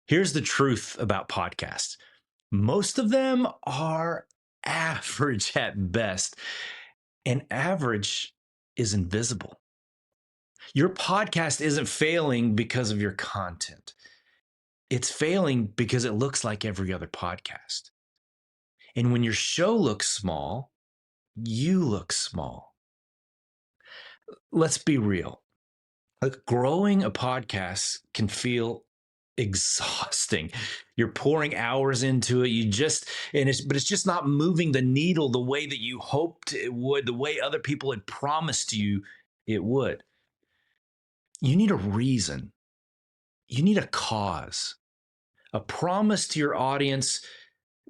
Here's the truth about podcasts. Most of them are average at best, and average is invisible. Your podcast isn't failing because of your content. It's failing because it looks like every other podcast. And when your show looks small, you look small. Let's be real. Growing a podcast can feel exhausting. You're pouring hours into it. But it's just not moving the needle the way that you hoped it would, the way other people had promised you it would. You need a reason. You need a cause, a promise to your audience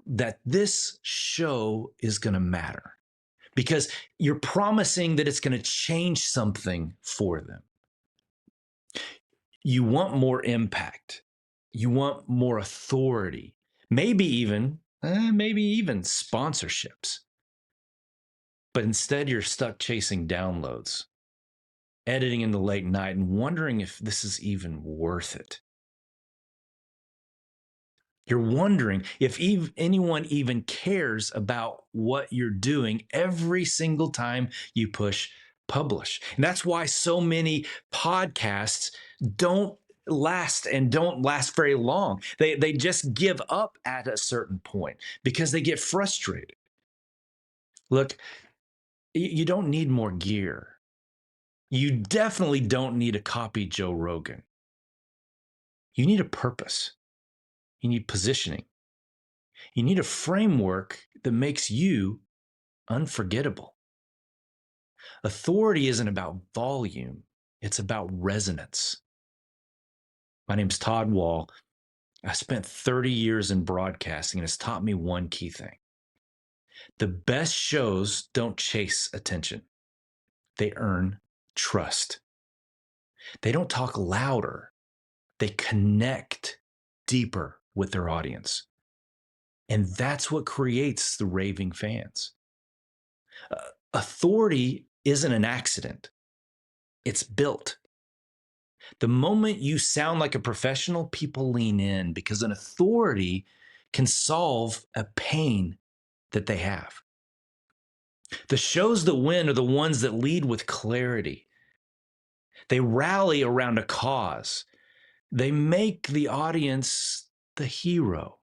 that this show is going to matter because you're promising that it's going to change something for them. You want more impact. You want more authority, maybe even sponsorships. But instead, you're stuck chasing downloads, editing in the late night, and wondering if this is even worth it. You're wondering if anyone even cares about what you're doing every single time you push publish. And that's why so many podcasts don't don't last very long. They just give up at a certain point because they get frustrated. Look, you don't need more gear. You definitely don't need to copy Joe Rogan. You need a purpose. You need positioning. You need a framework that makes you unforgettable. Authority isn't about volume, it's about resonance. My name's Todd Wall. I spent 30 years in broadcasting and it's taught me one key thing. The best shows don't chase attention, they earn trust. They don't talk louder, they connect deeper with their audience. And that's what creates the raving fans. Authority isn't an accident, it's built. The moment you sound like a professional, people lean in because an authority can solve a pain that they have. The shows that win are the ones that lead with clarity. They rally around a cause. They make the audience the hero.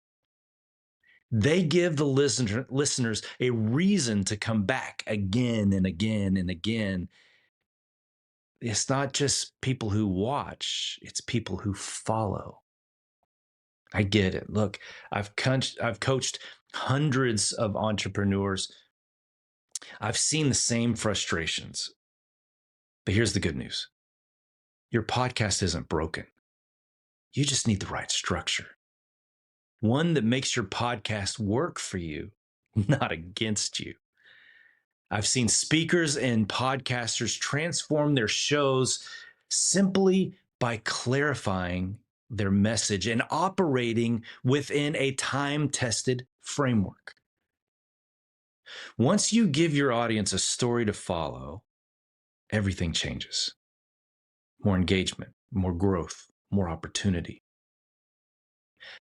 They give the listeners a reason to come back again and again and again. It's not just people who watch, it's people who follow. I get it. Look, I've coached hundreds of entrepreneurs. I've seen the same frustrations. But here's the good news. Your podcast isn't broken. You just need the right structure. One that makes your podcast work for you, not against you. I've seen speakers and podcasters transform their shows simply by clarifying their message and operating within a time tested framework. Once you give your audience a story to follow, everything changes. More engagement, more growth, more opportunity.